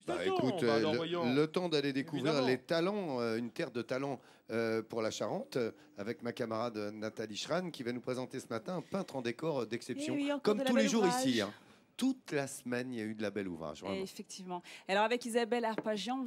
Bah D'accord, écoute, bah alors voyons. le temps d'aller découvrir Évidemment. les talents, une terre de talents pour la Charente, avec ma camarade Nathalie Schran, qui va nous présenter ce matin un peintre en décor Et d'exception, oui, encore comme de la tous les belle jours ouvrage. ici, hein. Toute la semaine, il y a eu de la belle ouvrage, Et vraiment. effectivement. Alors avec Isabelle Arpagian,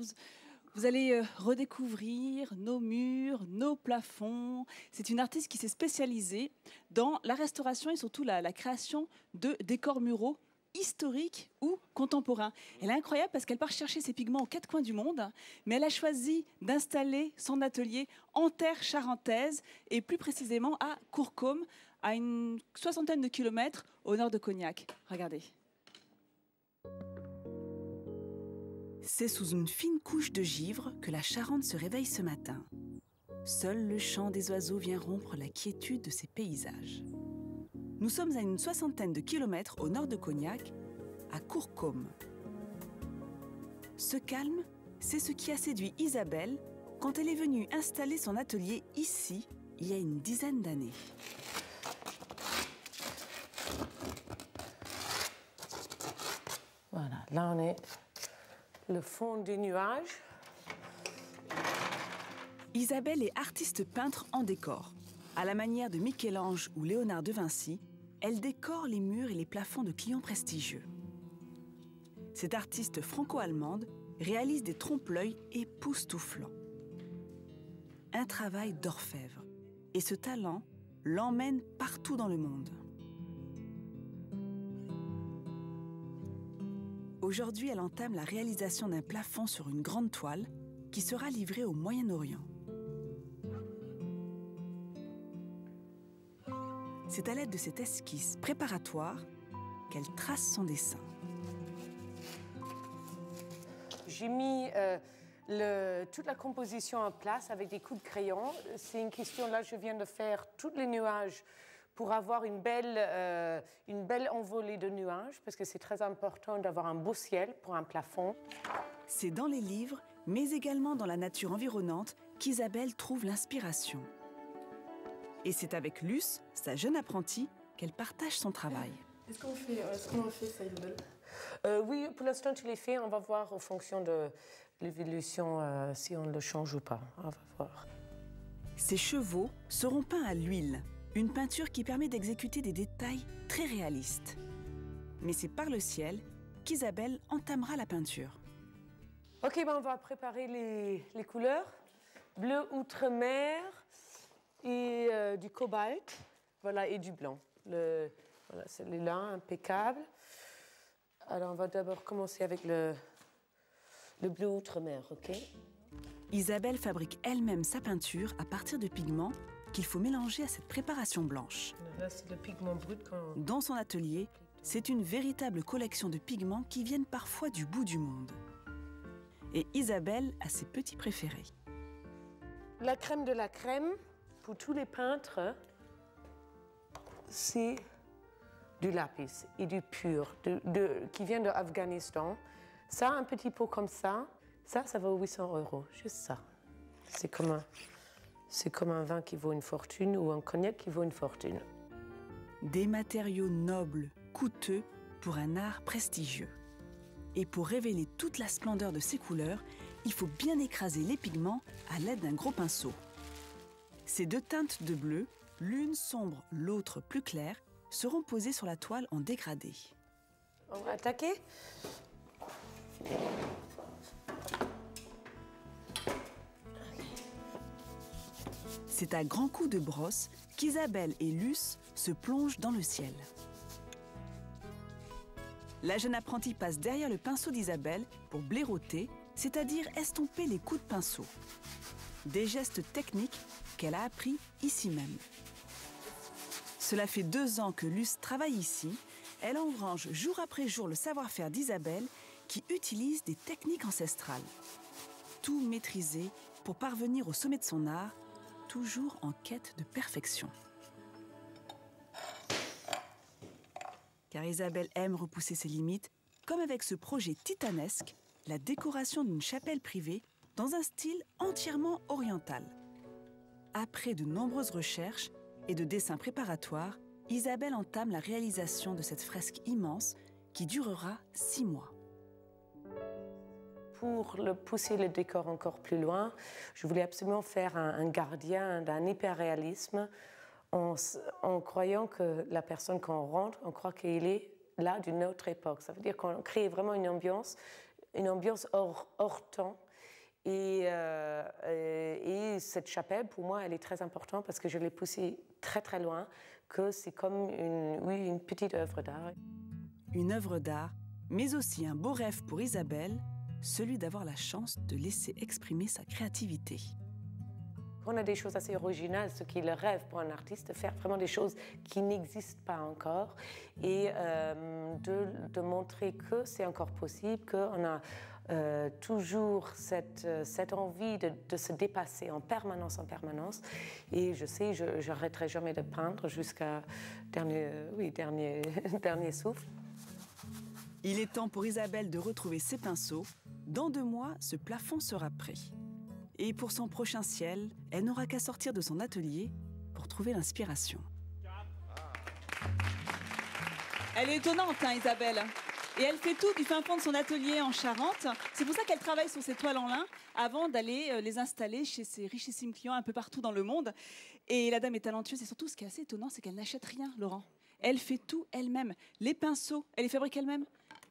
vous allez redécouvrir nos murs, nos plafonds. C'est une artiste qui s'est spécialisée dans la restauration et surtout la création de décors muraux historiques ou contemporains. Elle est incroyable parce qu'elle part chercher ses pigments aux quatre coins du monde, mais elle a choisi d'installer son atelier en terre charentaise et plus précisément à Courcôme, à une soixantaine de kilomètres au nord de Cognac. Regardez. C'est sous une fine couche de givre que la Charente se réveille ce matin. Seul le chant des oiseaux vient rompre la quiétude de ces paysages. Nous sommes à une soixantaine de kilomètres au nord de Cognac, à Courcôme. Ce calme, c'est ce qui a séduit Isabelle quand elle est venue installer son atelier ici, il y a une dizaine d'années. Voilà, là on est le fond du nuage. Isabelle est artiste peintre en décor. À la manière de Michel-Ange ou Léonard de Vinci, elle décore les murs et les plafonds de clients prestigieux. Cette artiste franco-allemande réalise des trompe-l'œil époustouflants. Un travail d'orfèvre. Et ce talent l'emmène partout dans le monde. Aujourd'hui, elle entame la réalisation d'un plafond sur une grande toile qui sera livrée au Moyen-Orient. C'est à l'aide de cette esquisse préparatoire qu'elle trace son dessin. J'ai mis toute la composition en place avec des coups de crayon. C'est une question, là je viens de faire tous les nuages pour avoir une belle envolée de nuages, parce que c'est très important d'avoir un beau ciel pour un plafond. C'est dans les livres, mais également dans la nature environnante, qu'Isabelle trouve l'inspiration. Et c'est avec Luce, sa jeune apprentie, qu'elle partage son travail. Est-ce qu'on fait ça, Isabelle? Oui, pour l'instant tu les fais, on va voir en fonction de l'évolution si on le change ou pas. On va voir. Ces chevaux seront peints à l'huile, une peinture qui permet d'exécuter des détails très réalistes. Mais c'est par le ciel qu'Isabelle entamera la peinture. Ok, ben on va préparer les couleurs. Bleu outre-mer et du cobalt, voilà, et du blanc. Voilà, celui-là, impeccable. Alors on va d'abord commencer avec le bleu outre-mer, ok? Isabelle fabrique elle-même sa peinture à partir de pigments qu'il faut mélanger à cette préparation blanche. Là, c'est le pigment brut. Dans son atelier, c'est une véritable collection de pigments qui viennent parfois du bout du monde. Et Isabelle a ses petits préférés. La crème de la crème, pour tous les peintres, c'est du lapis et du pur, qui vient de Afghanistan. Ça, un petit pot comme ça vaut 800 €, juste ça. C'est comme un vin qui vaut une fortune ou un cognac qui vaut une fortune. Des matériaux nobles, coûteux, pour un art prestigieux. Et pour révéler toute la splendeur de ces couleurs, il faut bien écraser les pigments à l'aide d'un gros pinceau. Ces deux teintes de bleu, l'une sombre, l'autre plus claire, seront posées sur la toile en dégradé. On va attaquer. C'est à grands coups de brosse qu'Isabelle et Luce se plongent dans le ciel. La jeune apprentie passe derrière le pinceau d'Isabelle pour blaireauter, c'est-à-dire estomper les coups de pinceau. Des gestes techniques qu'elle a appris ici même. Cela fait 2 ans que Luce travaille ici. Elle engrange jour après jour le savoir-faire d'Isabelle qui utilise des techniques ancestrales. Tout maîtrisé pour parvenir au sommet de son art, toujours en quête de perfection. Car Isabelle aime repousser ses limites, comme avec ce projet titanesque, la décoration d'une chapelle privée dans un style entièrement oriental. Après de nombreuses recherches et de dessins préparatoires, Isabelle entame la réalisation de cette fresque immense qui durera 6 mois. pour pousser le décor encore plus loin, je voulais absolument faire un gardien d'un hyperréalisme en croyant que la personne, quand on rentre, on croit qu'il est là d'une autre époque. Ça veut dire qu'on crée vraiment une ambiance hors temps. Et cette chapelle, pour moi, elle est très importante parce que je l'ai poussée très très loin, que c'est comme une petite œuvre d'art. Une œuvre d'art, mais aussi un beau rêve pour Isabelle, celui d'avoir la chance de laisser exprimer sa créativité. On a des choses assez originales, ce qui est le rêve pour un artiste, de faire vraiment des choses qui n'existent pas encore et de montrer que c'est encore possible, qu'on a toujours cette envie de se dépasser en permanence. Et je sais, je n'arrêterai jamais de peindre jusqu'à dernier souffle. Il est temps pour Isabelle de retrouver ses pinceaux. Dans 2 mois, ce plafond sera prêt. Et pour son prochain ciel, elle n'aura qu'à sortir de son atelier pour trouver l'inspiration. Elle est étonnante, hein, Isabelle. Et elle fait tout du fin fond de son atelier en Charente. C'est pour ça qu'elle travaille sur ses toiles en lin avant d'aller les installer chez ses richissimes clients un peu partout dans le monde. Et la dame est talentueuse et surtout, ce qui est assez étonnant, c'est qu'elle n'achète rien, Laurent. Elle fait tout elle-même. Les pinceaux, elle les fabrique elle-même.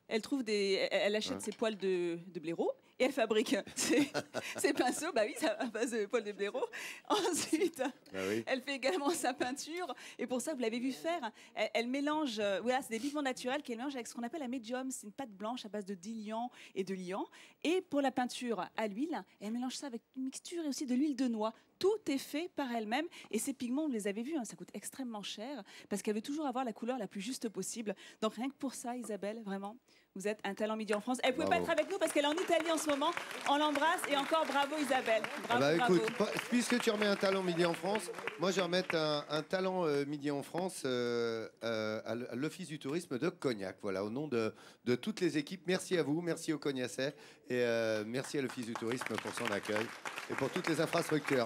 Elle achète ses poils de blaireau et elle fabrique ses pinceaux. Bah oui, ça à base de poils de blaireau. Ensuite, elle fait également sa peinture. Et pour ça, vous l'avez vu faire, elle mélange, voilà, c'est des pigments naturels qu'elle mélange avec ce qu'on appelle la médium. C'est une pâte blanche à base de diluant et de liant. Et pour la peinture à l'huile, elle mélange ça avec une mixture et aussi de l'huile de noix. Tout est fait par elle-même et ces pigments, vous les avez vus, hein, ça coûte extrêmement cher parce qu'elle veut toujours avoir la couleur la plus juste possible. Donc rien que pour ça, Isabelle, vraiment, vous êtes un talent Midi en France. Elle ne pouvait pas être avec nous parce qu'elle est en Italie en ce moment. On l'embrasse et encore bravo Isabelle. Bravo, écoute, puisque tu remets un talent Midi en France, moi je vais remettre un talent Midi en France à l'Office du tourisme de Cognac. Voilà, au nom de toutes les équipes, merci à vous, merci au Cognacais et merci à l'Office du tourisme pour son accueil et pour toutes les infrastructures.